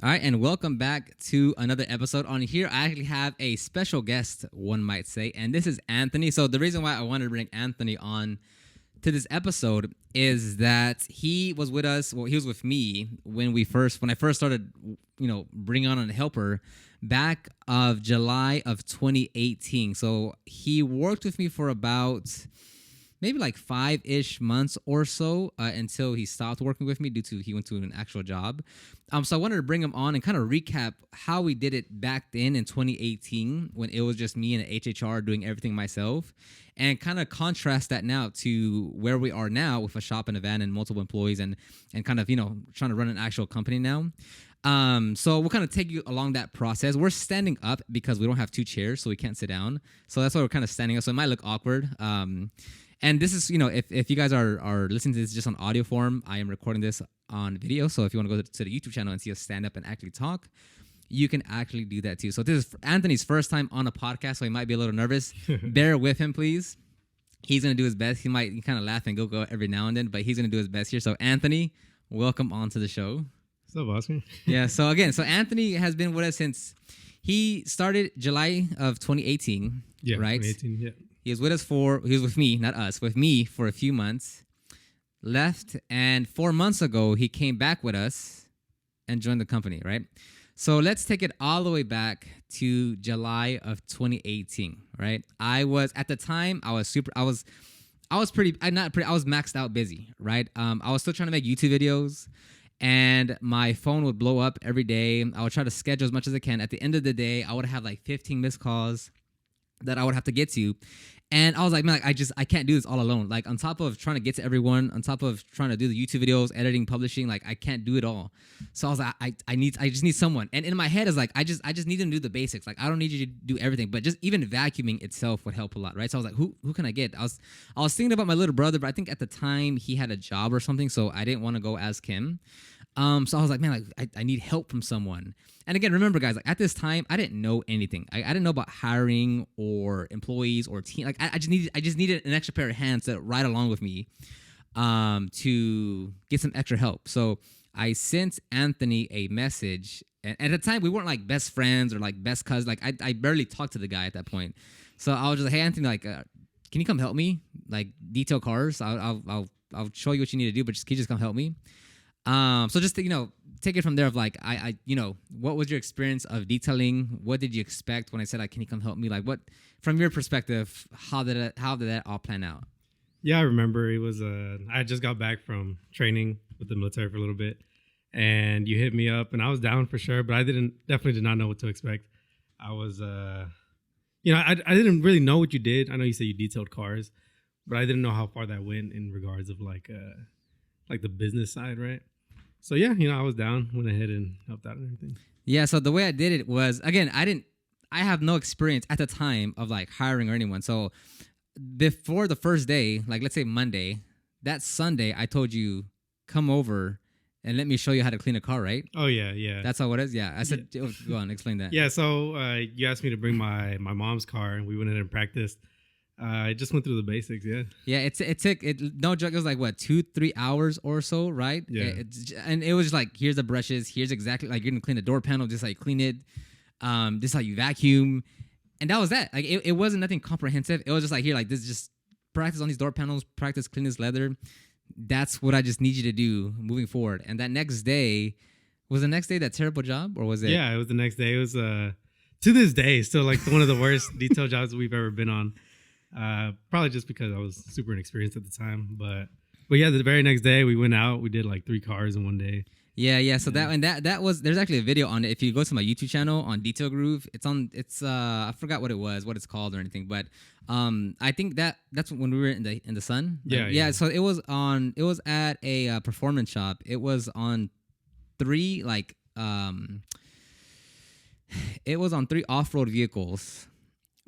All right, and welcome back to another episode. On here, I actually have a special guest, one might say, and this is Anthony. So the reason why I wanted to bring Anthony on to this episode is that he was with us. Well, he was with me when I first started, bringing on a helper back of July of 2018. So he worked with me for about maybe like 5-ish months or so until he stopped working with me due to he went to an actual job. So I wanted to bring him on and kind of recap how we did it back then in 2018 when it was just me and an HHR doing everything myself, and kind of contrast that now to where we are now with a shop and a van and multiple employees and kind of trying to run an actual company now. So we'll kind of take you along that process. We're standing up because we don't have two chairs, so we can't sit down. So that's why we're kind of standing up. So it might look awkward. And this is, if you guys are listening to this just on audio form, I am recording this on video. So if you want to go to the YouTube channel and see us stand up and actually talk, you can actually do that too. So this is Anthony's first time on a podcast, so he might be a little nervous. Bear with him, please. He's going to do his best. He might kind of laugh and go every now and then, but he's going to do his best here. So Anthony, welcome onto the show. What's up, Oscar? Yeah, so Anthony has been with us since he started July of 2018, Yeah, right? 2018, yeah. He was with me, not us, with me for a few months, left, and 4 months ago, he came back with us and joined the company, right? So let's take it all the way back to July of 2018, right? I was maxed out busy, right? I was still trying to make YouTube videos, and my phone would blow up every day. I would try to schedule as much as I can. At the end of the day, I would have like 15 missed calls that I would have to get to. And I was like, man, I can't do this all alone. Like, on top of trying to get to everyone, on top of trying to do the YouTube videos, editing, publishing, like, I can't do it all. So I was like, I just need someone. And in my head is like, I just need them to do the basics. Like, I don't need you to do everything, but just even vacuuming itself would help a lot, right? So I was like, who can I get? I was thinking about my little brother, but I think at the time he had a job or something, so I didn't want to go ask him. So I was like, man, I need help from someone. And again, remember, guys, like, at this time, I didn't know anything. I didn't know about hiring or employees or team. Like, I just needed an extra pair of hands to ride along with me, to get some extra help. So I sent Anthony a message. And at the time, we weren't like best friends or like best cousins. Like, I barely talked to the guy at that point. So I was just like, hey, Anthony, like, can you come help me? Like, detail cars. I'll show you what you need to do, but can you just come help me? So just to, take it from there of like, what was your experience of detailing? What did you expect when I said, like, can you come help me? Like, what, from your perspective, how did that all plan out? Yeah, I remember it was, I just got back from training with the military for a little bit, and you hit me up, and I was down for sure, but I definitely did not know what to expect. I was, I didn't really know what you did. I know you said you detailed cars, but I didn't know how far that went in regards of like the business side, right? So yeah, I was down, went ahead and helped out and everything. Yeah. So the way I did it was, again, I have no experience at the time of like hiring or anyone. So before the first day, like let's say Monday, that Sunday, I told you, come over and let me show you how to clean a car, right? Oh yeah. That's how it is. Yeah. I said, go on, explain that. Yeah, so you asked me to bring my mom's car, and we went in and practiced. I just went through the basics, yeah. Yeah, it took no joke. It was like what 2-3 hours or so, right? Yeah. And it was just like, here's the brushes. Here's exactly like you're gonna clean the door panel. Just like clean it. This is how you vacuum, and that was that. Like it wasn't nothing comprehensive. It was just like, here, like this, just practice on these door panels. Practice clean this leather. That's what I just need you to do moving forward. And that next day, was the next day that terrible job, or was it? Yeah, it was the next day. It was to this day still like one of the worst detail jobs we've ever been on. Probably just because I was super inexperienced at the time, but yeah, the very next day we went out. We did like 3 cars in one day. Yeah. So that was, there's actually a video on it. If you go to my YouTube channel on Detail Groove, it's I forgot what it's called or anything, but I think that's when we were in the sun. Yeah. So it was at a performance shop. It was on 3 it was on 3 off-road vehicles.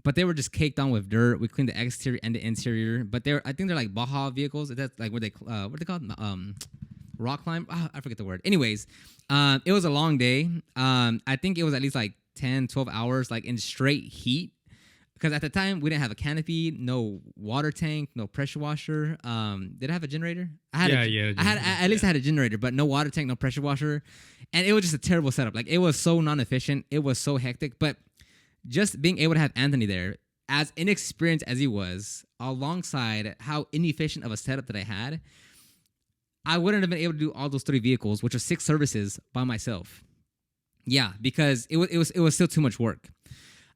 But they were just caked on with dirt. We cleaned the exterior and the interior. But I think they're like Baja vehicles. That's like what they called? Rock climb? I forget the word. Anyways, it was a long day. I think it was at least like 10, 12 hours, like in straight heat. because at the time we didn't have a canopy, no water tank, no pressure washer. Did I have a generator? I had at least I had a generator, but no water tank, no pressure washer, and it was just a terrible setup. Like it was so non-efficient, it was so hectic. But just being able to have Anthony there, as inexperienced as he was, alongside how inefficient of a setup that I had, I wouldn't have been able to do all those 3 vehicles, which are 6 services, by myself. Yeah, because it was still too much work.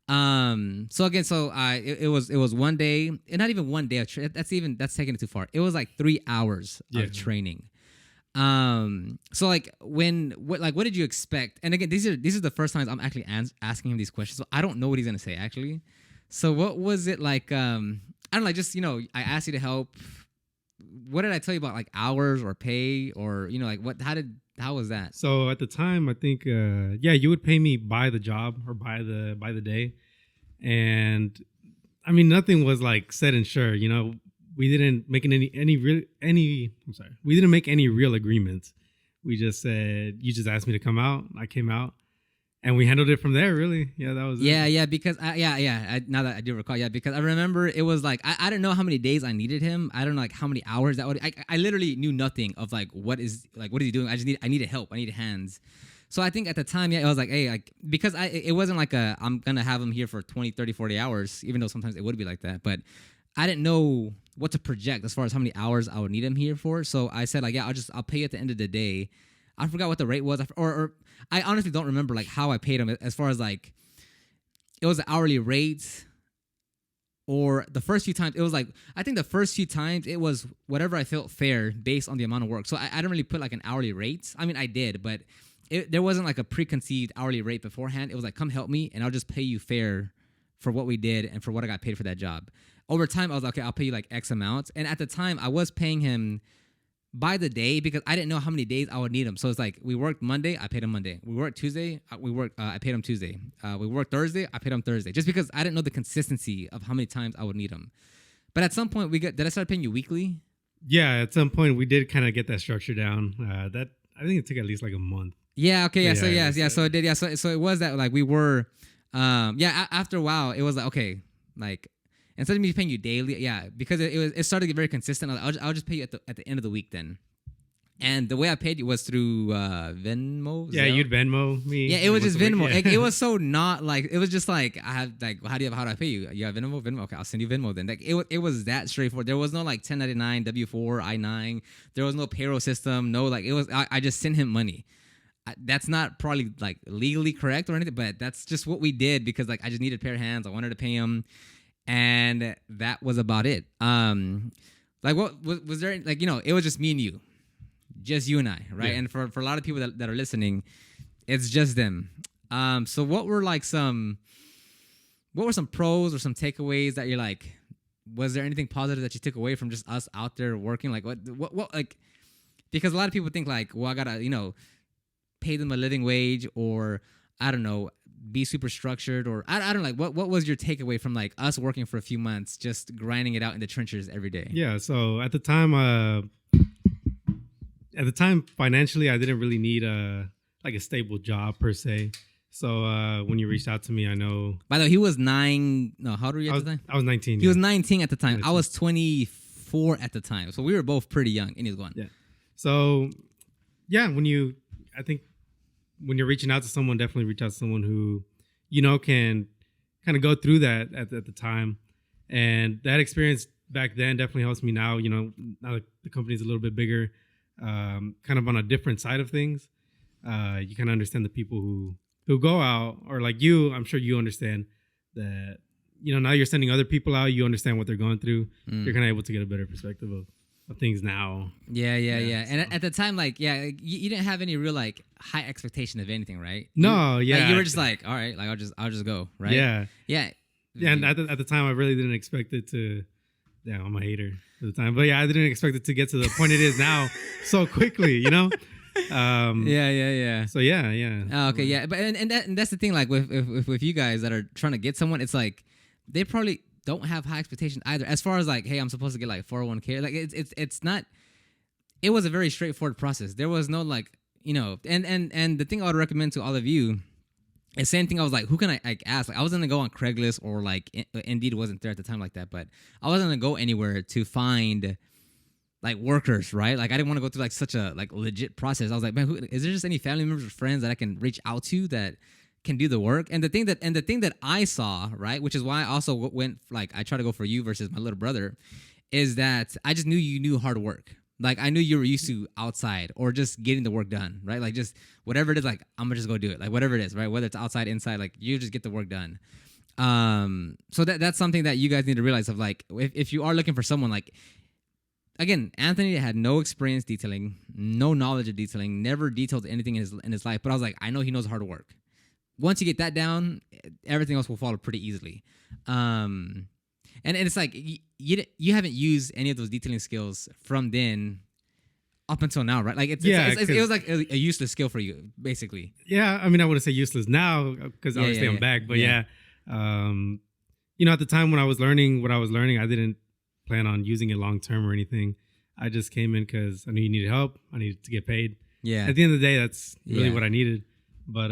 So again, it was one day, and not even one day. That's taking it too far. It was like 3 hours of training. So like what did you expect? And again, these are the first times I'm actually asking him these questions, so I don't know what he's gonna say actually. So what was it like? I don't know, like just I asked you to help. What did I tell you about like hours or pay or like what? How was that? So at the time, I think you would pay me by the job or by the day, and I mean nothing was like set and sure. We didn't make we didn't make any real agreements. We just said you just asked me to come out. I came out. And we handled it from there, really. Yeah, that was it. Yeah, because now that I do recall, because I remember it was like I didn't know how many days I needed him. I don't know like how many hours that would. I literally knew nothing of like what is he doing. I needed help. I needed hands. So I think at the time, it was like, hey, like because it wasn't like I'm gonna have him here for 20, 30, 40 hours, even though sometimes it would be like that. But I didn't know what to project as far as how many hours I would need him here for. So I said like, I'll pay you at the end of the day. I forgot what the rate was, or I honestly don't remember like how I paid him as far as like it was an hourly rate, or the first few times it was like I think the first few times it was whatever I felt fair based on the amount of work. So I didn't really put like an hourly rate. I mean I did, but there wasn't like a preconceived hourly rate beforehand. It was like come help me and I'll just pay you fair for what we did and for what I got paid for that job. Over time I was like, okay, I'll pay you like X amount, and at the time I was paying him by the day because I didn't know how many days I would need him. So it's like we worked Monday, I paid him Monday. We worked Tuesday, I paid him Tuesday. We worked Thursday, I paid him Thursday. Just because I didn't know the consistency of how many times I would need him. But at some point, did I start paying you weekly? Yeah, at some point we did kind of get that structure down. That I think it took at least like a month. Yeah. Okay. Yeah. So it did. Yeah. So it was that like we were, after a while, it was like okay, like. Instead of me paying you daily, because it started to get very consistent. I'll just pay you at the end of the week then. And the way I paid you was through Venmo. Yeah, you'd Venmo me. Yeah, it was just Venmo. Yeah. It was so not like it was just like I have like how do I pay you? You have Venmo? Okay, I'll send you Venmo then. Like it was that straightforward. There was no like 1099, W4, I-9. There was no payroll system. No like it was. I just sent him money. That's not probably like legally correct or anything, but that's just what we did because like I just needed a pair of hands. I wanted to pay him. And that was about it. Like what was there like it was just me and you, just you and I, right? Yeah. And for a lot of people that are listening, it's just them. So what were some pros or some takeaways that you're like? Was there anything positive that you took away from just us out there working? Like what like? Because a lot of people think like, well, I gotta pay them a living wage or I don't know. Be super structured or I don't know, like what was your takeaway from like us working for a few months just grinding it out in the trenches every day? Yeah, so at the time financially I didn't really need a stable job per se. So when you reached out to me, I know. By the way, he was 9. No, how old were you at the time? I was 19. He was 19 at the time. 19. I was 24 at the time. So we were both pretty young, and he was gone. Yeah. So yeah, when you're reaching out to someone, definitely reach out to someone who, can kind of go through that at the time. And that experience back then definitely helps me now, now that the company's a little bit bigger, kind of on a different side of things. You kind of understand the people who go out or like you, I'm sure you understand that, now you're sending other people out, you understand what they're going through. You're kind of able to get a better perspective of things now. Yeah. And at the time, like, you didn't have any real like high expectation of anything, right? No, you were just like, all right, like I'll just go, right? Yeah. Yeah, and at the time, I really didn't expect it to. Yeah, I'm a hater at the time, but yeah, I didn't expect it to get to the point it is now so quickly. Yeah. So yeah. Oh, okay, yeah, but and that's the thing. Like with you guys that are trying to get someone, it's like they probably don't have high expectations either. As far as like, hey, I'm supposed to get like 401k. Like it's not. It was a very straightforward process. There was no like and the thing I would recommend to all of you And same thing, I was like, who can I like ask? Like, I was gonna go on Craigslist or like Indeed wasn't there at the time like that, but I wasn't gonna go anywhere to find like workers, right? Like I didn't want to go through like such a like legit process. I was like, man, is there just any family members or friends that I can reach out to that can do the work? And the thing that I saw, right, which is why I also went like I try to go for you versus my little brother, is that I just knew you knew hard work. Like I knew you were used to outside or just getting the work done, right? Like just whatever it is, like I'm gonna just go do it. Like whatever it is, right? Whether it's outside, inside, like you just get the work done. So that's something that you guys need to realize of like if you are looking for someone like again, Anthony had no experience detailing, no knowledge of detailing, never detailed anything in his life. But I was like, I know he knows hard work. Once you get that down, everything else will follow pretty easily. And it's like you haven't used any of those detailing skills from then up until now, right? Like it was like a useless skill for you, basically. Yeah, I mean, I wouldn't say useless now because obviously I'm back, but at the time when I was learning what I was learning, I didn't plan on using it long term or anything. I just came in because I knew you needed help. I needed to get paid. Yeah. At the end of the day, that's really what I needed. But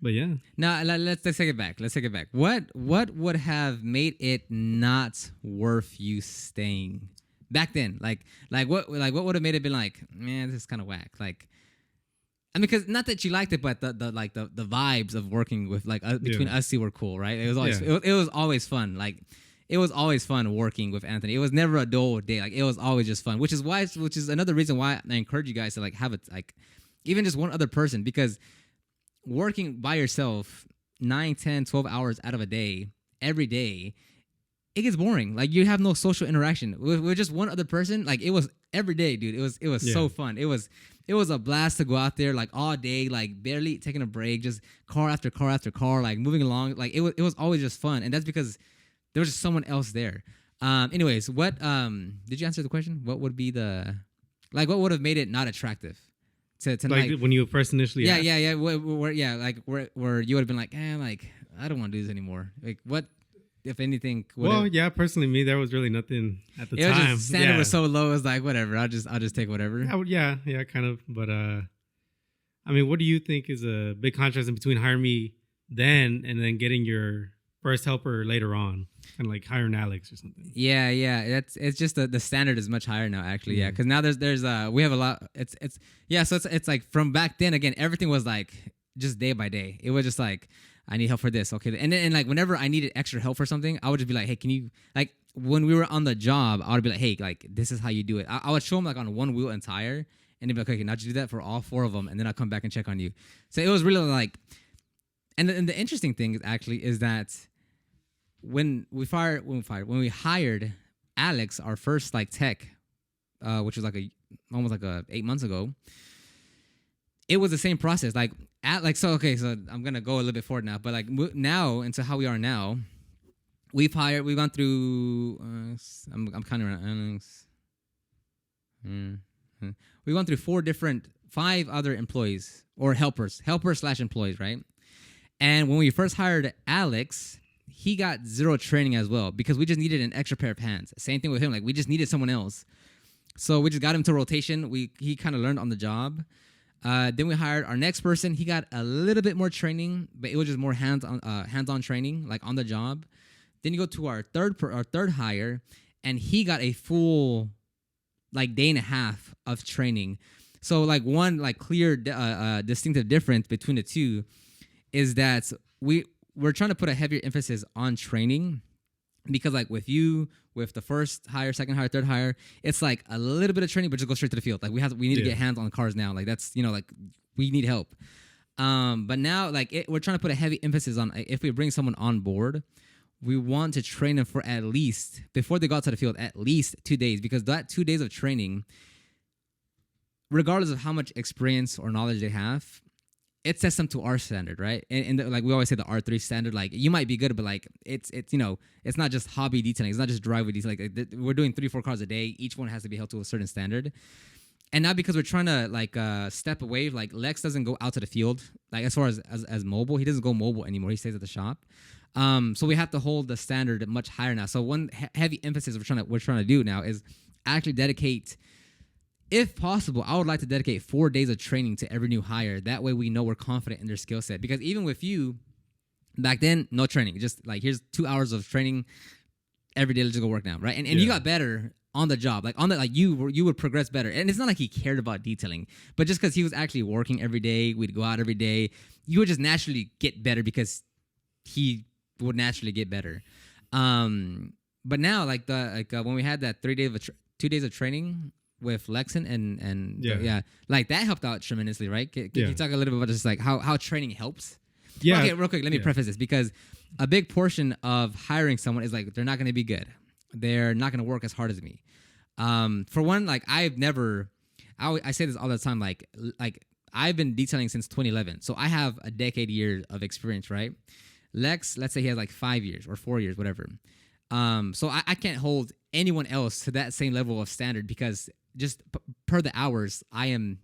yeah. Now let's take it back. Let's take it back. What would have made it not worth you staying back then? Like what would have made it been like, man, this is kind of whack. Like, I mean, because not that you liked it, but the vibes of working with like between us two were cool, right? It was always it was always fun. Like. It was always fun working with Anthony. It was never a dull day. Like it was always just fun, which is another reason why I encourage you guys to like have it like even just one other person, because working by yourself 9, 10, 12 hours out of a day every day, it gets boring. Like you have no social interaction with just one other person. Like it was every day, dude. It was so fun. It was a blast to go out there like all day, like barely taking a break, just car after car after car, like moving along. Like it was always just fun, and that's because there was just someone else there. Anyways, what did you answer the question? What would be what would have made it not attractive to like when you first initially asked? Where you would have been like, like I don't want to do this anymore. Like what if anything? Personally, me, there was really nothing at the time. Was just, standard was so low. It's like whatever. I'll just take whatever. Kind of. But I mean, what do you think is a big contrast in between hiring me then and then getting your first helper later on, kind of like hiring Alex or something? It's just the standard is much higher now, actually. Because now there's we have a lot. So it's like from back then again, everything was like just day by day. It was just like I need help for this, okay, and like whenever I needed extra help for something, I would just be like, hey, can you like when we were on the job, I would be like, hey, like this is how you do it. I would show them like on one wheel and tire, and they'd be like, okay, now just do that for all 4 of them, and then I'll come back and check on you. So it was really like. And the interesting thing actually is that when we hired Alex, our first like tech, which was like almost like 8 months ago, it was the same process. So I'm gonna go a little bit forward now, but like now into how we are now, we've gone through. I'm kind of. We've gone through 5 other employees or helpers / employees, right? And when we first hired Alex, he got 0 training as well because we just needed an extra pair of hands. Same thing with him. Like we just needed someone else. So we just got him to rotation. He kind of learned on the job. Then we hired our next person. He got a little bit more training, but it was just more hands-on training, like on the job. Then you go to our third hire, and he got a full like day and a half of training. So like one like clear distinctive difference between the two is that we're trying to put a heavier emphasis on training, because like with the first hire, second hire, third hire, it's like a little bit of training, but just go straight to the field. Like we need to get hands on cars now. Like that's like we need help. But now like we're trying to put a heavy emphasis on if we bring someone on board, we want to train them for at least before they go out to the field at least 2 days, because that 2 days of training, regardless of how much experience or knowledge they have, it sets them to our standard, right? And like we always say, the R3 standard. Like you might be good, but like it's it's not just hobby detailing. It's not just driveway detailing. Like we're doing 3-4 cars a day. Each one has to be held to a certain standard. And now because we're trying to like step away, like Lex doesn't go out to the field. Like as far as mobile, he doesn't go mobile anymore. He stays at the shop. So we have to hold the standard much higher now. So one heavy emphasis we're trying to do now is actually dedicate if possible, I would like to dedicate 4 days of training to every new hire. That way we know we're confident in their skill set. Because even with you, back then, no training. Just like, here's 2 hours of training every day. Let's just go work now, right? And you got better on the job. Like on the like you would progress better. And it's not like he cared about detailing, but just because he was actually working every day, we'd go out every day. You would just naturally get better because he would naturally get better. But now when we had that 2 days of training with Lexon and like that helped out tremendously, right? Can you talk a little bit about just like how training helps? Yeah. Okay, real quick, let me preface this, because a big portion of hiring someone is like they're not going to be good. They're not going to work as hard as me. For one, like I say this all the time, like I've been detailing since 2011, so I have a decade of experience, right? Lex, let's say he has like 5 years or 4 years, whatever. So I can't hold anyone else to that same level of standard, because just per the hours, I am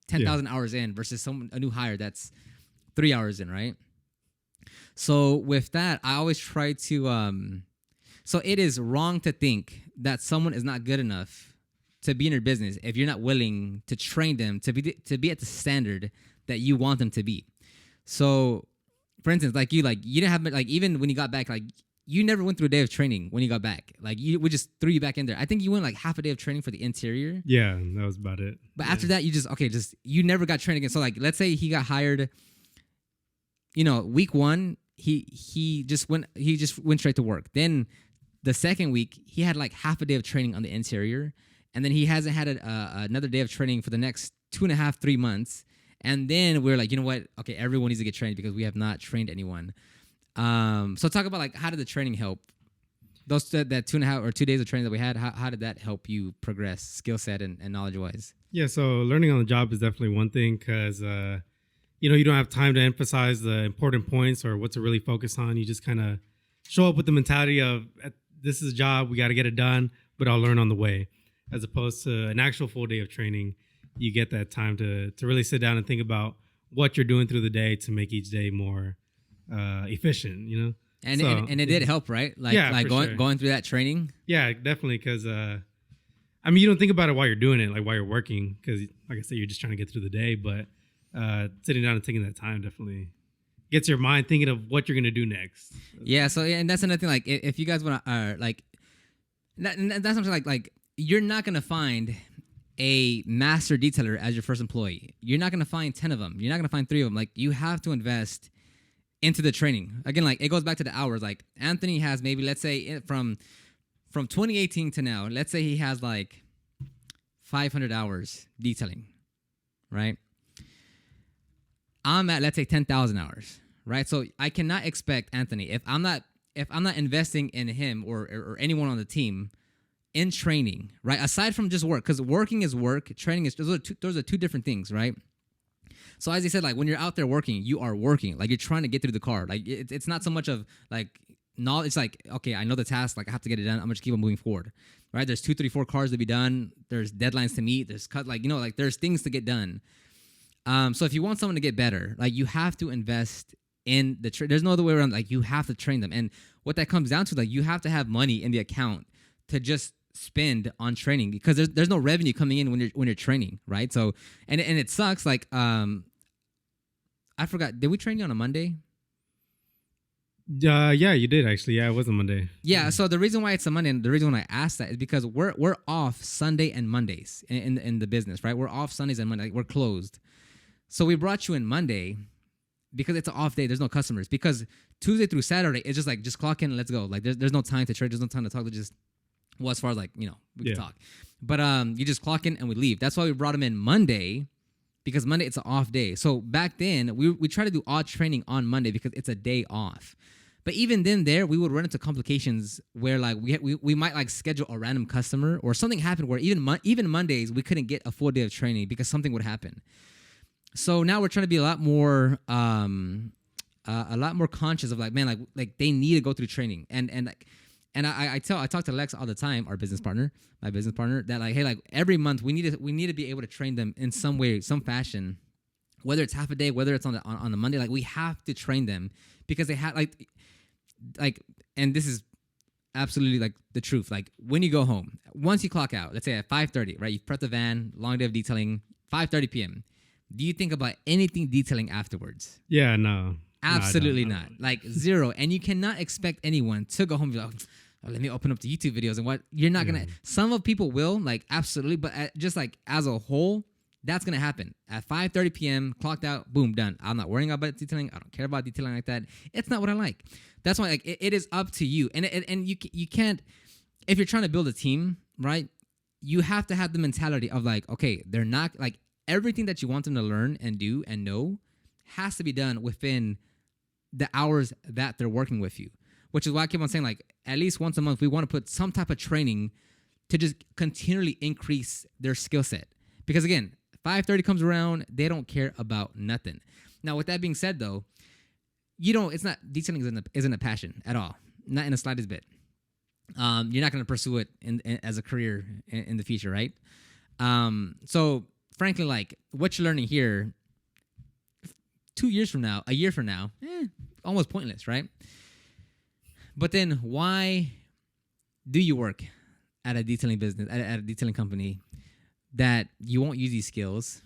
10,000 hours in versus a new hire that's 3 hours in, right? So with that, I always try to so it is wrong to think that someone is not good enough to be in your business if you're not willing to train them to be at the standard that you want them to be. So for instance, like you didn't have, like, even when you got back, like you never went through a day of training when you got back. Like we just threw you back in there. I think you went like half a day of training for the interior. Yeah, that was about it. But after that, you never got trained again. So like, let's say he got hired, week 1, he just went straight to work. Then the second week, he had like half a day of training on the interior, and then he hasn't had another day of training for the next 2.5-3 months. And then we're like, you know what? Okay, everyone needs to get trained because we have not trained anyone. So talk about like, how did the training help? That 2.5 or 2 days of training that we had, how did that help you progress skill set and knowledge wise? Yeah, so learning on the job is definitely one thing, because you don't have time to emphasize the important points or what to really focus on. You just kind of show up with the mentality of, this is a job, we got to get it done, but I'll learn on the way. As opposed to an actual full day of training, you get that time to really sit down and think about what you're doing through the day to make each day more efficient, And it did help, right? Going through that training. Yeah, definitely. Because you don't think about it while you're doing it, like while you're working, because like I said, you're just trying to get through the day. But sitting down and taking that time definitely gets your mind thinking of what you're gonna do next. Yeah. So and that's another thing. Like if you guys want to that's something like you're not gonna find a master detailer as your first employee. You're not gonna find 10 of them. You're not gonna find 3 of them. Like you have to invest into the training. Again, like it goes back to the hours. Like Anthony has maybe, let's say from 2018 to now, let's say he has like 500 hours detailing, right? I'm at, let's say, 10,000 hours, right? So I cannot expect Anthony, if I'm not investing in him or anyone on the team in training, right? Aside from just work, because working is work, training is, those are two different things, right? So as he said, like when you're out there working, you are working. Like you're trying to get through the car. Like it's not so much of like knowledge. It's like, okay, I know the task. Like I have to get it done. I'm gonna just keep on moving forward, right? There's 2, 3, 4 cars to be done. There's deadlines to meet. There's there's things to get done. So if you want someone to get better, like you have to invest in the there's no other way around. Like you have to train them, and what that comes down to, like you have to have money in the account to just spend on training, because there's no revenue coming in when you're training, right? So and it sucks. Like I forgot. Did we train you on a Monday? Yeah, you did actually. Yeah, it was a Monday. Yeah. So the reason why it's a Monday, and the reason why I asked that is because we're off Sunday and Mondays in the business, right? We're off Sundays and Mondays. Like, we're closed. So we brought you in Monday because it's an off day. There's no customers. Because Tuesday through Saturday, it's just like, just clock in and let's go. Like there's no time to trade. There's no time to talk. To just, well, as far as like, we can talk. But you just clock in and we leave. That's why we brought him in Monday, because Monday it's an off day. So back then we try to do odd training on Monday because it's a day off. But even then we would run into complications where like we might like schedule a random customer, or something happened where even Mondays we couldn't get a full day of training because something would happen. So now we're trying to be a lot more conscious of like, man, like they need to go through training. And I talk to Lex all the time, my business partner, that like, hey, like every month we need to be able to train them in some way, some fashion, whether it's half a day, whether it's on the Monday. Like we have to train them because they have like, and this is absolutely like the truth. Like when you go home, once you clock out, let's say at 5:30, right? You prep the van, long day of detailing, 5:30 p.m. Do you think about anything detailing afterwards? Yeah, no. Absolutely No, I not. don't. Like zero. And you cannot expect anyone to go home and be like, "Oh, let me open up the YouTube videos and what you're not gonna. Some of people will, like, absolutely, but just like as a whole, that's gonna happen at 5:30 p.m. Clocked out, boom, done. I'm not worrying about detailing. I don't care about detailing like that. It's not what I like. That's why, like, it is up to you, and you can't, if you're trying to build a team, right? You have to have the mentality of like, okay, they're not like everything that you want them to learn and do and know has to be done within the hours that they're working with you, which is why I keep on saying, like, at least once a month, we want to put some type of training to just continually increase their skill set. Because again, 5:30 comes around, they don't care about nothing. Now, with that being said, though, it's not, detailing isn't a passion at all, not in the slightest bit. You're not going to pursue it as a career in the future, right? So, frankly, like, what you're learning here, 2 years from now, a year from now, almost pointless, right? But then why do you work at a detailing business, at a detailing company that you won't use these skills?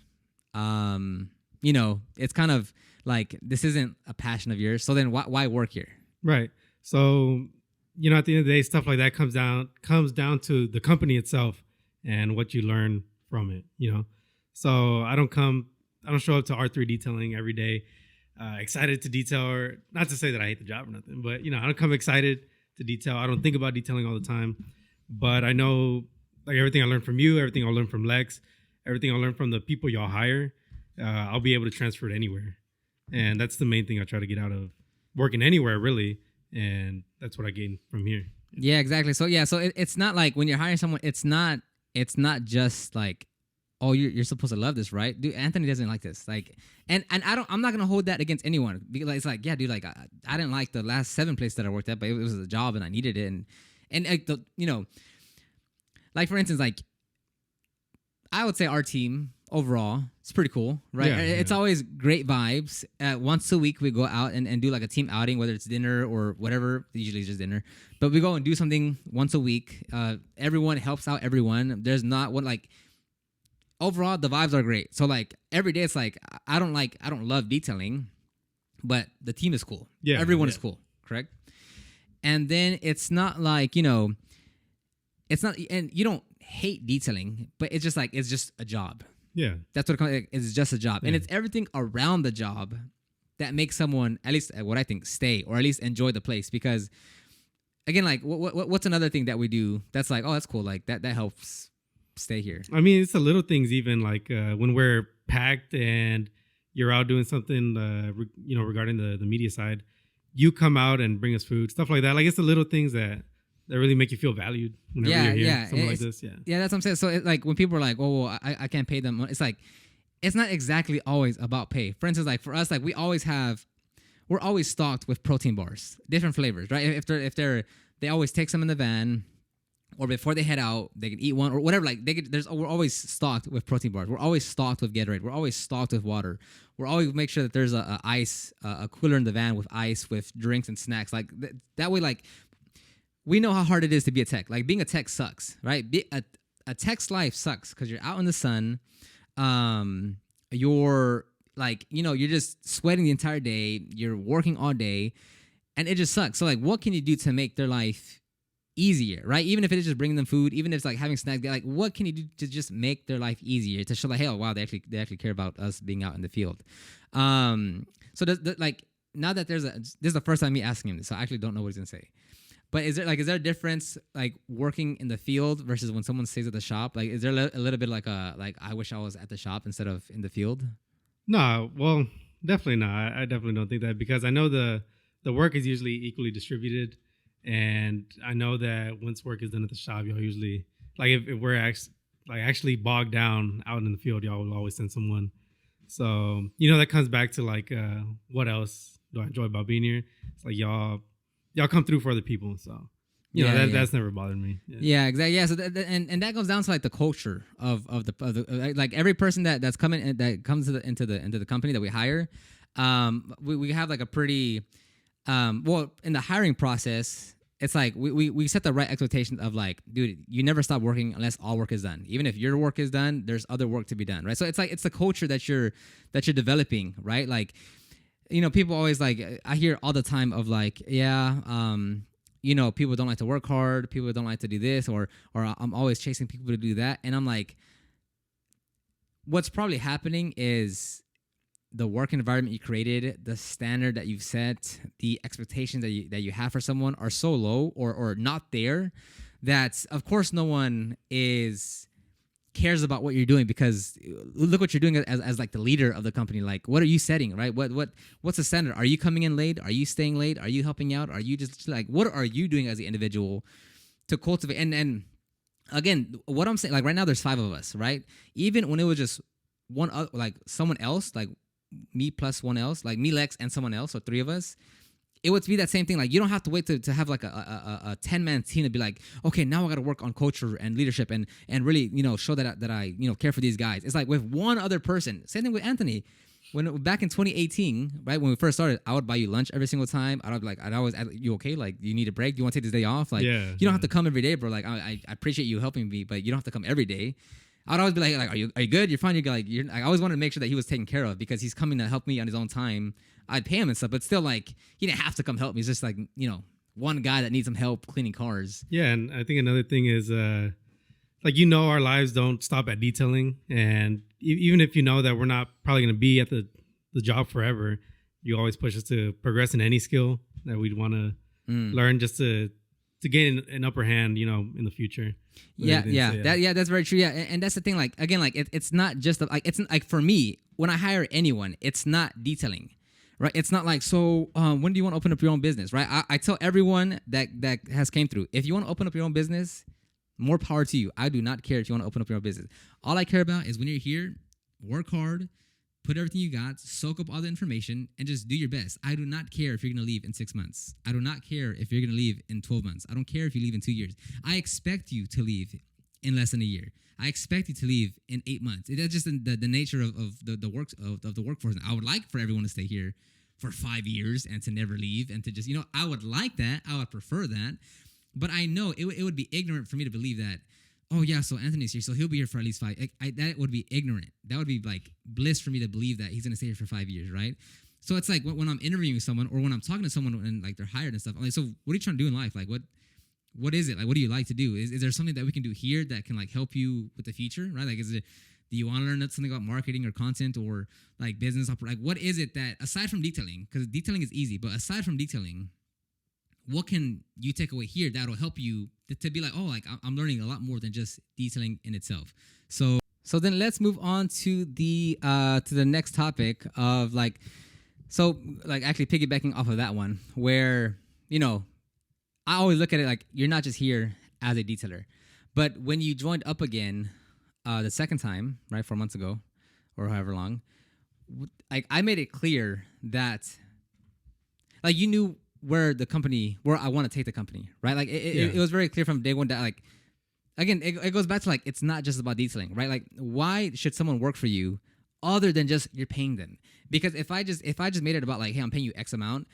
It's kind of like this isn't a passion of yours. So then why work here? Right. So, at the end of the day, stuff like that comes down to the company itself and what you learn from it. So I don't show up to R3 detailing every day, excited to detail, or not to say that I hate the job or nothing, but I don't come excited to detail. I don't think about detailing all the time, but I know, like, everything I learned from you, everything I learned from Lex, everything I learned from the people y'all hire, I'll be able to transfer it anywhere. And that's the main thing I try to get out of working anywhere, really. And that's what I gain from here. Yeah, exactly. So it's not like when you're hiring someone, it's not just like, oh, you're supposed to love this, right? Dude, Anthony doesn't like this. Like, and I'm not gonna hold that against anyone, because it's like, yeah, dude, like I didn't like the last 7 places that I worked at, but it was a job and I needed it, and like like, for instance, like, I would say our team overall, it's pretty cool, right? Yeah, it's always great vibes. Once a week we go out and do like a team outing, whether it's dinner or whatever. Usually it's just dinner, but we go and do something once a week. Everyone helps out everyone. There's not what, like, overall the vibes are great. So like every day it's like, I don't love detailing, but the team is cool. Yeah, Everyone is cool, correct? And then it's not like, it's not, and you don't hate detailing, but it's just like, it's just a job. Yeah. That's what it's just a job. And it's everything around the job that makes someone, at least what I think, stay or at least enjoy the place. Because again, like, what's another thing that we do that's like, oh, that's cool, like that helps stay here? I mean, it's the little things, even like when we're packed and you're out doing something, regarding the media side, you come out and bring us food, stuff like that. Like, it's the little things that really make you feel valued whenever you're here. Something like this. Yeah, that's what I'm saying. So like when people are like, oh, well, I can't pay them, it's like, it's not exactly always about pay. For instance, like for us, like we're always stocked with protein bars, different flavors, right? If they always take some in the van, or before they head out, they can eat one or whatever. Like we're always stocked with protein bars. We're always stocked with Gatorade. We're always stocked with water. We're always make sure that there's a cooler in the van with ice, with drinks and snacks. Like that way, like, we know how hard it is to be a tech. Like, being a tech sucks, right? A tech's life sucks because you're out in the sun. You're like, you're just sweating the entire day. You're working all day, and it just sucks. So like, what can you do to make their life easier, right? Even if it is just bringing them food, even if it's like having snacks, like, what can you do to just make their life easier, to show like, hey, oh, wow, they actually care about us being out in the field. So like, now that this is the first time me asking him this, so I actually don't know what he's gonna say. But is there a difference, like, working in the field versus when someone stays at the shop? Like, is there a little bit like I wish I was at the shop instead of in the field? No, well, definitely not. I definitely don't think that, because I know the work is usually equally distributed, and I know that once work is done at the shop, y'all usually, like, if we're actually bogged down out in the field, y'all will always send someone. So that comes back to like, what else do I enjoy about being here? It's like y'all come through for other people, so that's never bothered me. Yeah, exactly. Yeah, so and that goes down to like the culture of the like, every person that comes into the company that we hire. We have like a pretty well, in the hiring process, it's like we set the right expectation of like, dude, you never stop working unless all work is done. Even if your work is done, there's other work to be done, right? So it's like it's the culture that you're developing, right? Like, people always like, I hear all the time of like, yeah, people don't like to work hard, people don't like to do this, or I'm always chasing people to do that, and I'm like, what's probably happening is the work environment you created, the standard that you've set, the expectations that you have for someone are so low or not there that of course no one cares about what you're doing, because look what you're doing as like the leader of the company. Like, what are you setting, right? What's the standard? Are you coming in late? Are you staying late? Are you helping out? Are you just like, what are you doing as the individual to cultivate? And again, what I'm saying, like right now there's 5 of us, right? Even when it was just one other, like someone else, like me plus one else, like me, Lex, and someone else, so 3 of us, it would be that same thing. Like, you don't have to wait to have like a 10-man team to be like, okay, now I got to work on culture and leadership and really, show that I care for these guys. It's like with one other person. Same thing with Anthony. When back in 2018, right, when we first started, I would buy you lunch every single time. I'd always ask, you okay? Like, you need a break? Do you want to take this day off? Like, you don't have to come every day, bro. Like, I appreciate you helping me, but you don't have to come every day. I'd always be like, are you good? You're fine. I always wanted to make sure that he was taken care of, because he's coming to help me on his own time. I'd pay him and stuff, but still, like, he didn't have to come help me. It's just like, one guy that needs some help cleaning cars. Yeah, and I think another thing is, like, our lives don't stop at detailing, and even if you know that we're not probably going to be at the job forever, you always push us to progress in any skill that we'd want to learn, just to gain an upper hand, in the future. That's very true. Yeah, and that's the thing. Like, again, like it's not just like, it's like, for me, when I hire anyone, it's not detailing, right? It's not like, so when do you want to open up your own business, right? I tell everyone that has came through, if you want to open up your own business, more power to you. I do not care if you want to open up your own business. All I care about is when you're here, work hard, put everything you got, soak up all the information, and just do your best. I do not care if you're going to leave in 6 months. I do not care if you're going to leave in 12 months. I don't care if you leave in 2 years. I expect you to leave in less than a year. I expect you to leave in 8 months. That's just the nature of the workforce. I would like for everyone to stay here for 5 years and to never leave, and to just, I would like that. I would prefer that. But I know it would be ignorant for me to believe that, oh yeah, so Anthony's here, so he'll be here for at least 5. That would be ignorant. That would be like bliss for me to believe that he's gonna stay here for 5 years, right? So it's like when I'm interviewing someone, or when I'm talking to someone and like they're hired and stuff, I'm like, so what are you trying to do in life? Like, what is it? Like, what do you like to do? Is there something that we can do here that can like help you with the future, right? Like, do you want to learn something about marketing or content or like business? Like, what is it that, aside from detailing, because detailing is easy, but aside from detailing, what can you take away here that'll help you to be like, oh, like I'm learning a lot more than just detailing in itself. So then let's move on to the next topic of like, so like actually piggybacking off of that one, where, I always look at it like, you're not just here as a detailer, but when you joined up again the second time, right, 4 months ago or however long, like I made it clear that like you knew where I want to take the company, right? Like it was very clear from day one that, like, again, it goes back to like, it's not just about detailing, right? Like, why should someone work for you other than just you're paying them? Because if I just made it about like, hey, I'm paying you X amount,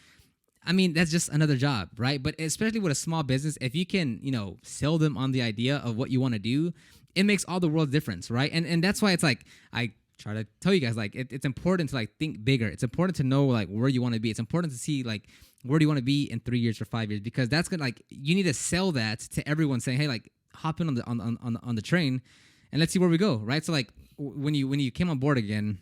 I mean, that's just another job, right? But especially with a small business, if you can, sell them on the idea of what you want to do, it makes all the world difference, right? And that's why it's like, I try to tell you guys, like, it's important to like think bigger. It's important to know like where you want to be. It's important to see like, where do you want to be in 3 years or 5 years? Because that's gonna, like, you need to sell that to everyone, saying, hey, like, hop in on the train and let's see where we go, right? So like when you came on board again,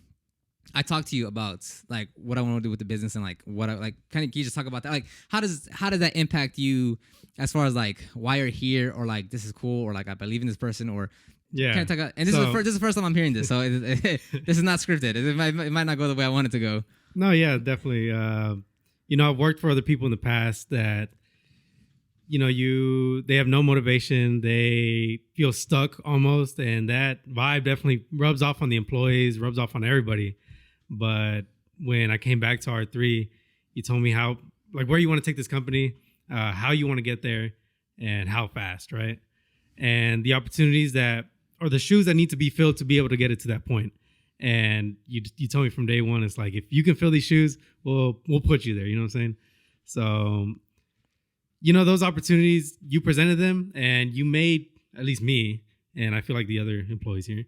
I talked to you about like what I want to do with the business, and like what I like, kind of, can you just talk about that? Like, how does that impact you as far as like why you're here, or like this is cool, or like I believe in this person, or kind of talk about, and this is the first time I'm hearing this, so this is not scripted. It might not go the way I want it to go. No, yeah, definitely. I've worked for other people in the past that, they have no motivation. They feel stuck almost. And that vibe definitely rubs off on the employees, rubs off on everybody. But when I came back to R3, you told me how, like, where you want to take this company, how you want to get there, and how fast, right? And the opportunities or the shoes that need to be filled to be able to get it to that point. And you told me from day one, it's like, if you can fill these shoes, we'll put you there. You know what I'm saying? So those opportunities, you presented them and you made, at least me, and I feel like the other employees here,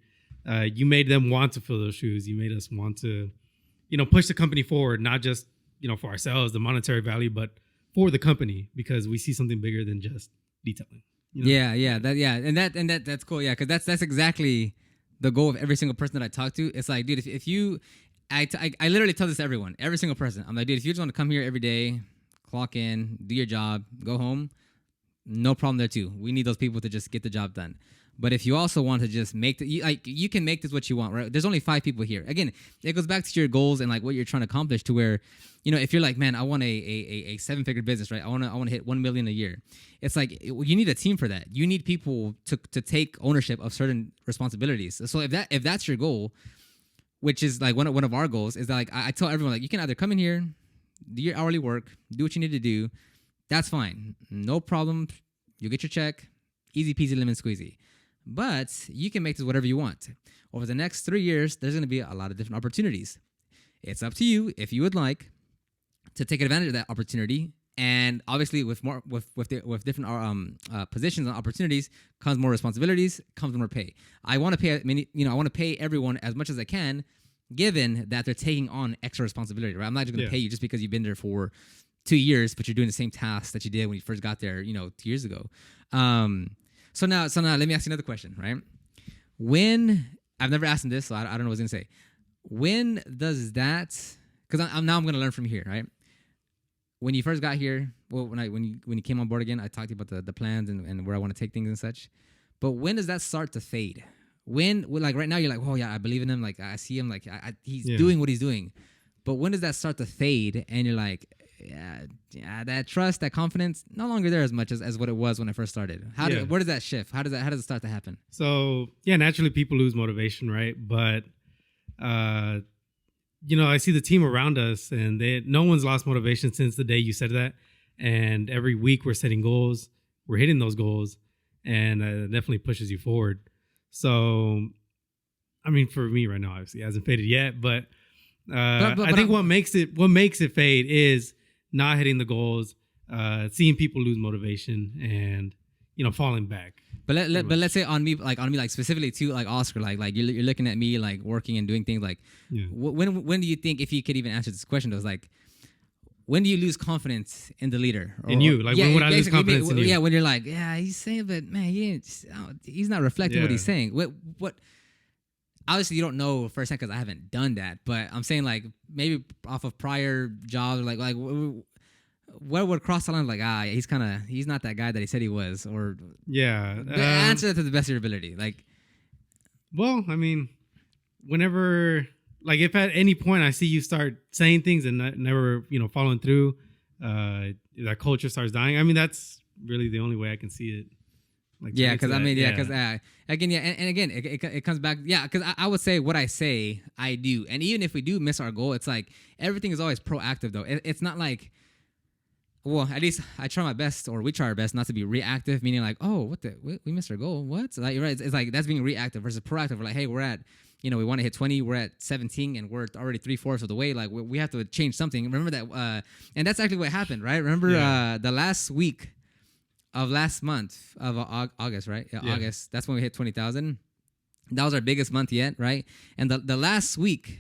you made them want to fill those shoes. You made us want to, push the company forward, not just, for ourselves, the monetary value, but for the company, because we see something bigger than just detailing. That's cool. Yeah, because that's exactly the goal of every single person that I talk to. It's like, dude, if you, I literally tell this to everyone, every single person. I'm like, dude, if you just want to come here every day, clock in, do your job, go home, no problem there too. We need those people to just get the job done. But if you also want to just make you can make this what you want, right? There's only 5 people here. Again, it goes back to your goals and like what you're trying to accomplish. To where, if you're like, man, I want a 7-figure business, right? I want to hit 1 million a year. It's like you need a team for that. You need people to take ownership of certain responsibilities. So if that's your goal, which is like one of our goals, is that like I tell everyone, like, you can either come in here, do your hourly work, do what you need to do. That's fine, no problem. You get your check, easy peasy lemon squeezy. But you can make this whatever you want. Over the next 3 years, there's going to be a lot of different opportunities. It's up to you if you would like to take advantage of that opportunity. And obviously, with different positions and opportunities comes more responsibilities, comes more pay. I want to pay I want to pay everyone as much as I can, given that they're taking on extra responsibility. Right? I'm not just going to pay you just because you've been there for 2 years, but you're doing the same tasks that you did when you first got there, 2 years ago. So now, let me ask you another question, right? When, I've never asked him this, so I don't know what I was gonna say. When does that? Because I'm going to learn from here, right? When you first got here, well, when you came on board again, I talked to you about the plans and where I want to take things and such. But when does that start to fade? When, like right now, you're like, oh yeah, I believe in him. Like I see him, like he's doing what he's doing. But when does that start to fade? And you're like, yeah, that trust, that confidence, no longer there as much as what it was when I first started. Where does that shift? How does it start to happen? So naturally people lose motivation, right? But I see the team around us, and no one's lost motivation since the day you said that. And every week we're setting goals, we're hitting those goals, and it definitely pushes you forward. So, I mean, for me right now, obviously it hasn't faded yet, but I think what makes it fade is not hitting the goals, seeing people lose motivation, and falling back. But let's say on me specifically too, like Oscar, like you're looking at me like working and doing things like, when do you think, if you could even answer this question, though, like, when do you lose confidence in the leader? In you, like when would I lose confidence in you? Yeah, when you're like, yeah, he's saying, but man, he's not reflecting what he's saying. What? Obviously, you don't know firsthand because I haven't done that. But I'm saying, like, maybe off of prior jobs, like what would cross the line? Like, he's not that guy that he said he was, or answer that to the best of your ability. Like, well, I mean, whenever, like, if at any point I see you start saying things and never, following through, that culture starts dying. I mean, that's really the only way I can see it. Like, because again, it comes back, because I would say what I say, I do. And even if we do miss our goal, it's like everything is always proactive, though. It's not like, well, at least I try my best, or we try our best not to be reactive, meaning like, oh, we missed our goal. What? So, like, you're right. It's like that's being reactive versus proactive. We're like, hey, we're at, we want to hit 20, we're at 17, and we're already 3/4 of the way. Like, we have to change something. Remember that, and that's actually what happened, right? Remember the last week of last month of August, right? August. That's when we hit 20,000. That was our biggest month yet, right? And the last week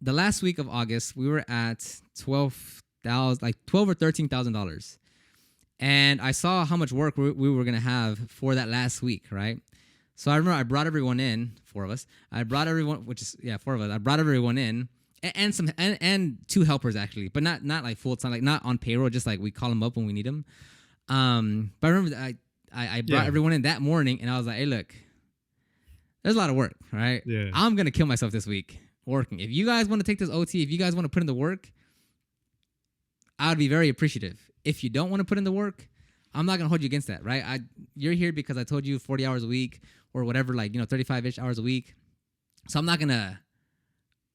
of August, we were at $12,000, like $12,000 or $13,000. And I saw how much work we were gonna have for that last week, right? So I remember I brought everyone in, 4 of us. I brought everyone, 4 of us. I brought everyone in, and 2 helpers actually, but not like full time, like not on payroll, just like we call them up when we need them. But I remember I brought everyone in that morning, and I was like, hey, look, there's a lot of work, right? Yeah. I'm going to kill myself this week working. If you guys want to take this OT, if you guys want to put in the work, I would be very appreciative. If you don't want to put in the work, I'm not going to hold you against that, right? You're here because I told you 40 hours a week or whatever, like, 35-ish hours a week. So I'm not going to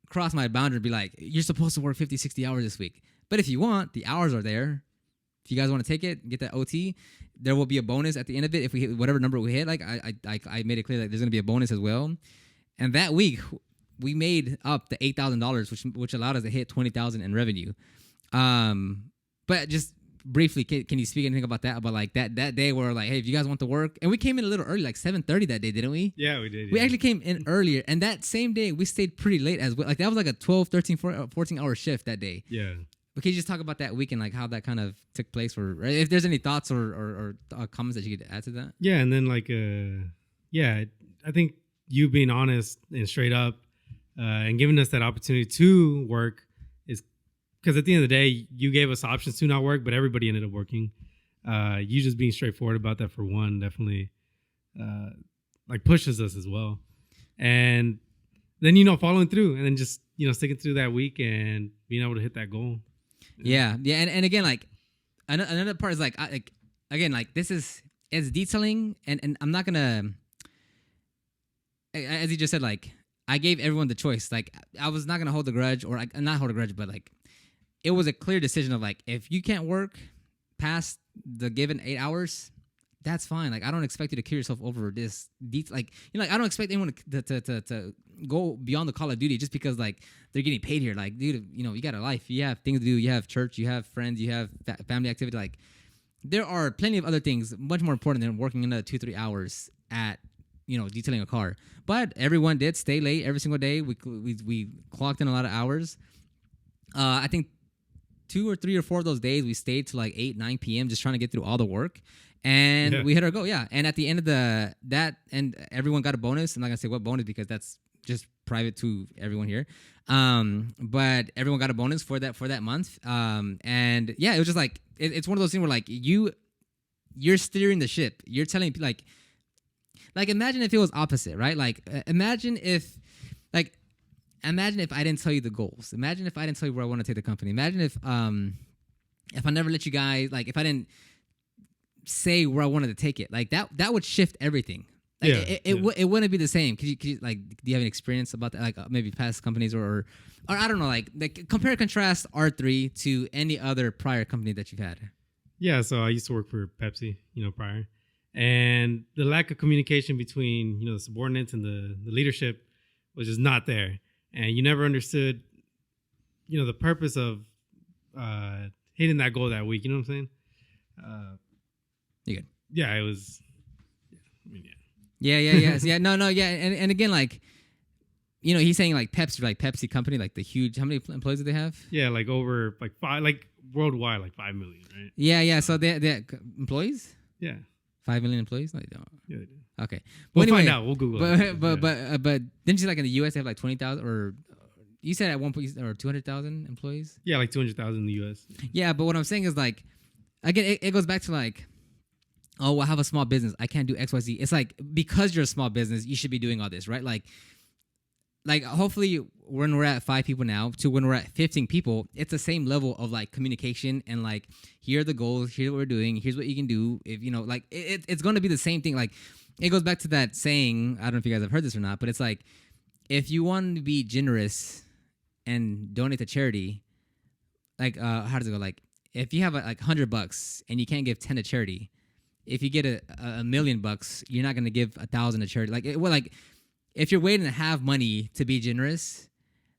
cross my boundary and be like, you're supposed to work 50, 60 hours this week. But if you want, the hours are there. If you guys want to take it, get that OT, there will be a bonus at the end of it. If we hit whatever number we hit, like I made it clear that there's going to be a bonus as well. And that week, we made up the $8,000, which allowed us to hit $20,000 in revenue. But just briefly, can you speak anything about that? About like that day where like, hey, if you guys want to work, and we came in a little early, like 7:30 that day, didn't we? Yeah, we did. We Yeah. actually came in earlier, and that same day we stayed pretty late as well. Like that was like a 12, 13, 14 hour shift that day. Yeah. But can you just talk about that weekend, like how that kind of took place, or if there's any thoughts or comments that you could add to that? Yeah, and then like yeah, I think you being honest and straight up and giving us that opportunity to work is because at the end of the day, you gave us options to not work, but everybody ended up working. You just being straightforward about that for one definitely like pushes us as well, and then following through and then just sticking through that week and being able to hit that goal. Yeah, and again, like another part is like again, like this is detailing, and I'm not gonna, as you just said, like I gave everyone the choice. Like I was not gonna hold a grudge, or like not hold a grudge, but like it was a clear decision of like, if you can't work past the given 8 hours, that's fine. Like I don't expect you to kill yourself over this. Like like I don't expect anyone to go beyond the call of duty just because like they're getting paid here. Like dude, you got a life, you have things to do, you have church, you have friends, you have family activity. Like there are plenty of other things much more important than working another 2-3 hours at detailing a car. But everyone did stay late every single day. We clocked in a lot of hours. I think 2 or 3 or 4 of those days we stayed to like 8-9 p.m. just trying to get through all the work. And we hit our goal, yeah. And at the end of and everyone got a bonus. I'm not gonna say what bonus because that's just private to everyone here. But everyone got a bonus for that month. And yeah, it was just like it's one of those things where like you're steering the ship. You're telling like imagine if it was opposite, right? Like imagine if I didn't tell you the goals. Imagine if I didn't tell you where I want to take the company. Imagine if I never let you guys, like if I didn't say where I wanted to take it, like that would shift everything. Like it wouldn't be the same. Could you like, do you have any experience about that? Like maybe past companies or I don't know, like compare and contrast R3 to any other prior company that you've had. Yeah, so I used to work for Pepsi, prior, and the lack of communication between the subordinates and the leadership was just not there, and you never understood, the purpose of hitting that goal that week. You know what I'm saying? You good? Yeah, it was. Yeah. No. Yeah, and again, like, he's saying like Pepsi company, like the huge. How many employees do they have? Yeah, like over like 5, like worldwide, like 5 million, right? Yeah. So they employees. Yeah. 5 million employees? No, they don't. Yeah, they do. Okay. We'll find out. We'll Google it. But didn't you like in the U.S. they have like 20,000 or you said at one point or 200,000 employees? Yeah, like 200,000 in the U.S. Yeah, but what I'm saying is like, again, it goes back to like, oh, well, I have a small business. I can't do X, Y, Z. It's like, because you're a small business, you should be doing all this, right? Like hopefully when we're at 5 people now to when we're at 15 people, it's the same level of like communication and like, here are the goals, here's what we're doing, here's what you can do. If like it's going to be the same thing. Like it goes back to that saying, I don't know if you guys have heard this or not, but it's like, if you want to be generous and donate to charity, like how does it go? Like if you have like $100 and you can't give 10 to charity, if you get a $1 million, you're not going to give 1,000 to charity. Like if you're waiting to have money to be generous,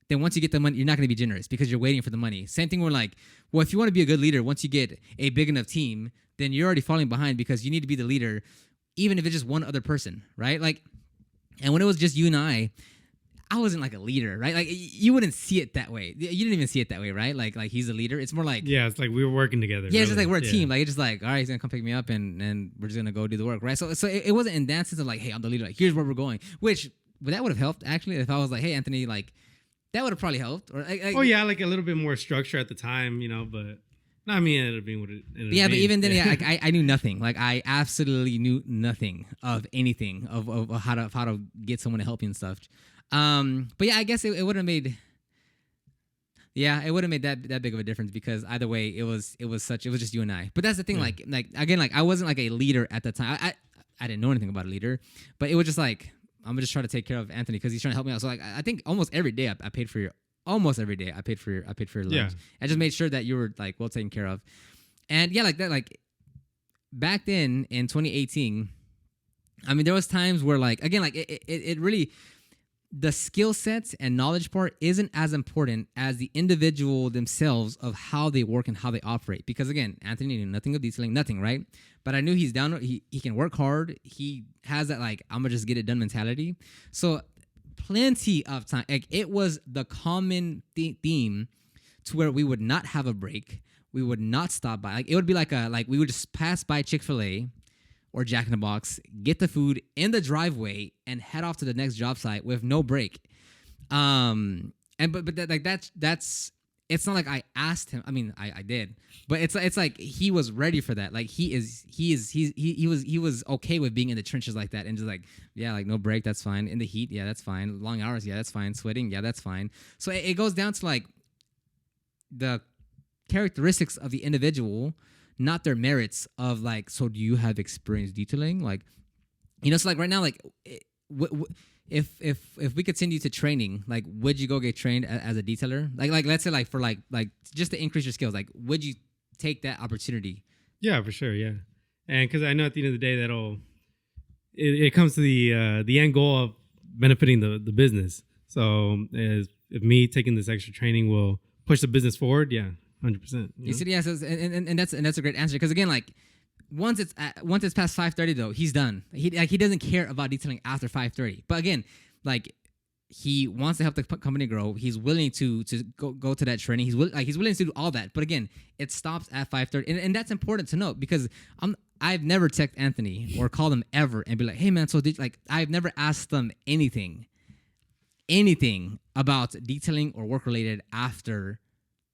then once you get the money, you're not going to be generous because you're waiting for the money. Same thing where like, well, if you want to be a good leader, once you get a big enough team, then you're already falling behind because you need to be the leader, even if it's just one other person, right? Like, and when it was just you and I wasn't like a leader, right? Like you wouldn't see it that way. You didn't even see it that way, right? Like he's a leader. It's more like, yeah, it's like we were working together. Yeah, really. It's just like we're a team. Like it's just like, all right, he's gonna come pick me up and we're just gonna go do the work, right? So it wasn't in that sense of like, hey, I'm the leader. Like here's where we're going. Which that would have helped actually if I was like, hey, Anthony, like that would have probably helped. Or like a little bit more structure at the time, but. No, I mean, it ended up being what it ended up being. But even then, like, I knew nothing. Like I absolutely knew nothing of anything of how to get someone to help you and stuff. But yeah, I guess it would have made. Yeah, it would have made that big of a difference because either way, it was just you and I. But that's the thing, like again, like I wasn't like a leader at the time. I didn't know anything about a leader, but it was just like I'm gonna just try to take care of Anthony because he's trying to help me out. So like I think almost every day I paid for your. Almost every day I paid for your lunch. Yeah. I just made sure that you were like well taken care of. And yeah, like that, like back then in 2018, I mean, there was times where like, again, like it really, the skill sets and knowledge part isn't as important as the individual themselves of how they work and how they operate. Because again, Anthony knew nothing of detailing, nothing, right? But I knew he's down. He can work hard. He has that like I'm gonna just get it done mentality. So plenty of time. Like it was the common theme to where we would not have a break. We would not stop by. Like it would be like we would just pass by Chick-fil-A or Jack in the Box, get the food in the driveway, and head off to the next job site with no break. And that's it's not like I asked him. I mean, I did, but it's like he was ready for that. Like he was okay with being in the trenches like that, and just like yeah, like no break, that's fine. In the heat, yeah, that's fine. Long hours, yeah, that's fine. Sweating, yeah, that's fine. So it goes down to like the characteristics of the individual, not their merits of like, so do you have experience detailing? Like, you know, so like right now, like if we could send you to training, like, would you go get trained as a detailer? Like let's say like for like just to increase your skills, like, would you take that opportunity? Yeah, for sure. Yeah. And because I know at the end of the day, it comes to the end goal of benefiting the business. So if me taking this extra training will push the business forward, yeah, 100%. You said yes, and that's a great answer because again, like once it's past 5:30 though, he's done. He doesn't care about detailing after 5:30. But again, like he wants to help the company grow. He's willing to go to that training. He's willing to do all that. But again, it stops at 5:30, and that's important to note because I've never texted Anthony or called him ever and be like, hey man, so I've never asked them anything about detailing or work related after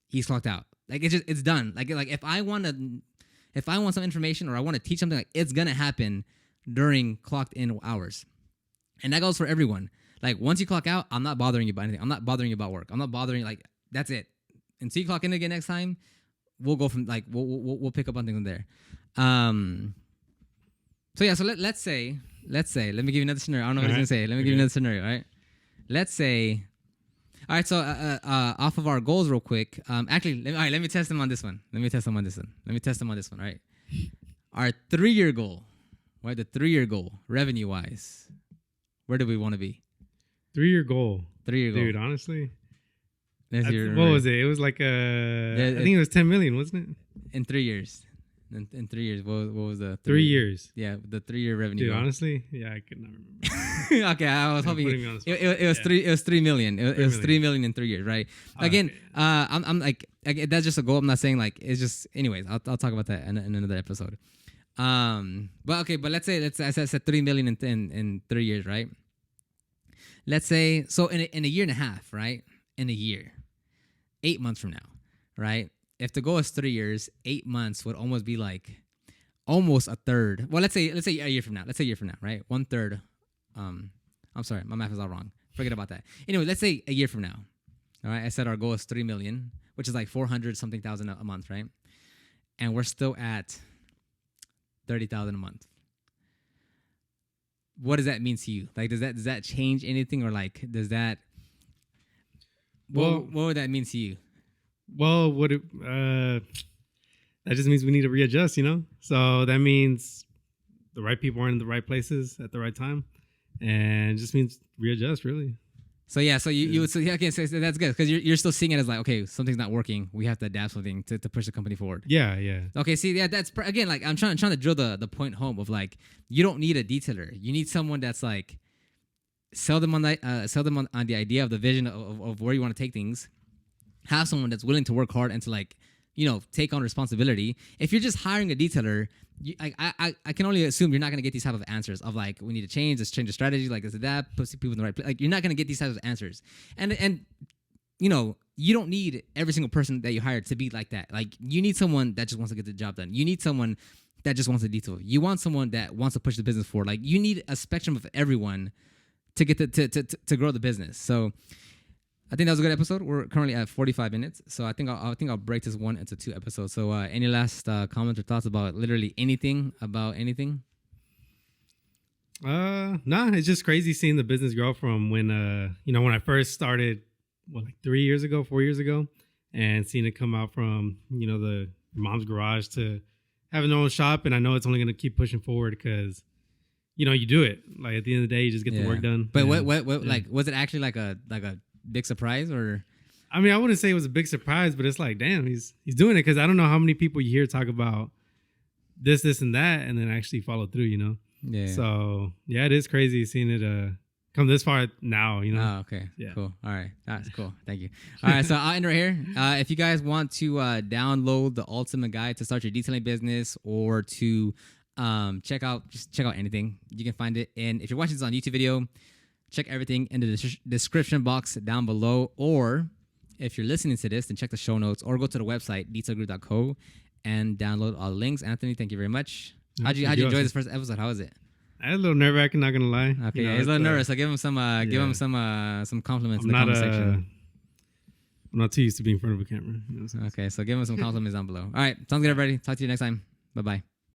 he's clocked out. Like it's done. Like if I want some information or I want to teach something, like it's gonna happen during clocked in hours, and that goes for everyone. Like once you clock out, I'm not bothering you about anything. I'm not bothering you about work. I'm not bothering you. Like that's it. Until you clock in again next time, we'll go from like we'll pick up on things from there. So yeah. So let's say let me give you another scenario. I don't know what he's gonna say. Let me give you another scenario. All right. Let's say. All right, so off of our goals real quick. Actually, let me test him on this one. All right. Our 3-year goal, right? The 3-year goal, revenue-wise, where do we want to be? 3-year goal. 3-year goal. Dude, honestly. What was it? It was like I think it was 10 million, wasn't it? In 3 years. In 3 years, what was the 3 years? Yeah, the 3-year revenue. Dude, goal. Honestly, yeah, I could not remember. Okay, I was hoping it was 3. It was 3 million. It was 3 million in 3 years, right? Again, okay. I'm like that's just a goal. I'm not saying like it's just. Anyways, I'll talk about that in another episode. But let's say I said 3 million in 3 years, right? Let's say so in a year and a half, right? In a year, 8 months from now, right? If the goal is 3 years, 8 months would almost be like almost a third. Well, let's say a year from now. Let's say a year from now, right? 1/3. I'm sorry, my math is all wrong. Forget about that. Anyway, let's say a year from now. All right, I said our goal is 3 million, which is like 400 something thousand a month, right? And we're still at 30,000 a month. What does that mean to you? Like, does that change anything, or like does that? What would that mean to you? Well, that just means we need to readjust, you know? So that means the right people are in the right places at the right time, and it just means readjust, really. So yeah, so you would say, okay, so that's good because you're still seeing it as like, okay, something's not working. We have to adapt something to push the company forward. Yeah. Okay, see, yeah, that's again like I'm trying to drill the point home of like you don't need a detailer. You need someone that's like sell them on the idea of the vision of where you want to take things. Have someone that's willing to work hard and to like, you know, take on responsibility. If you're just hiring a detailer, I can only assume you're not going to get these type of answers of like, we need to change the strategy, like let's adapt, put people in the right place. Like you're not going to get these types of answers. And you know, you don't need every single person that you hire to be like that. Like you need someone that just wants to get the job done. You need someone that just wants to detail. You want someone that wants to push the business forward. Like you need a spectrum of everyone to get to grow the business. So I think that was a good episode. We're currently at 45 minutes, so I think I'll break this one into 2 episodes. So, any last comments or thoughts about literally anything about anything? Nah, it's just crazy seeing the business grow from when when I first started, like 4 years ago, and seeing it come out from the mom's garage to having their own shop, and I know it's only gonna keep pushing forward because you do it. Like at the end of the day, you just get the work done. But what like was it actually like a big surprise or? I mean, I wouldn't say it was a big surprise, but it's like, damn, he's doing it, because I don't know how many people you hear talk about this, and that, and then actually follow through. Yeah. So yeah, it is crazy seeing it come this far now. Oh, okay. Yeah. Cool. All right. That's cool. Thank you. All right. So I'll end right here. If you guys want to download the ultimate guide to start your detailing business, or to check out anything, you can find it in. If you're watching this on YouTube video, check everything in the description box down below, or if you're listening to this, then check the show notes, or go to the website detailgroup.co and download all the links. Anthony, thank you very much. How'd you enjoy this first episode? How was it? I had a little nerve-wracking, not gonna lie. Okay, yeah, he's a little nervous. So give him some compliments in the comment section. I'm not too used to being in front of a camera. Okay, so give him some compliments down below. All right, sounds good, everybody. Talk to you next time. Bye bye.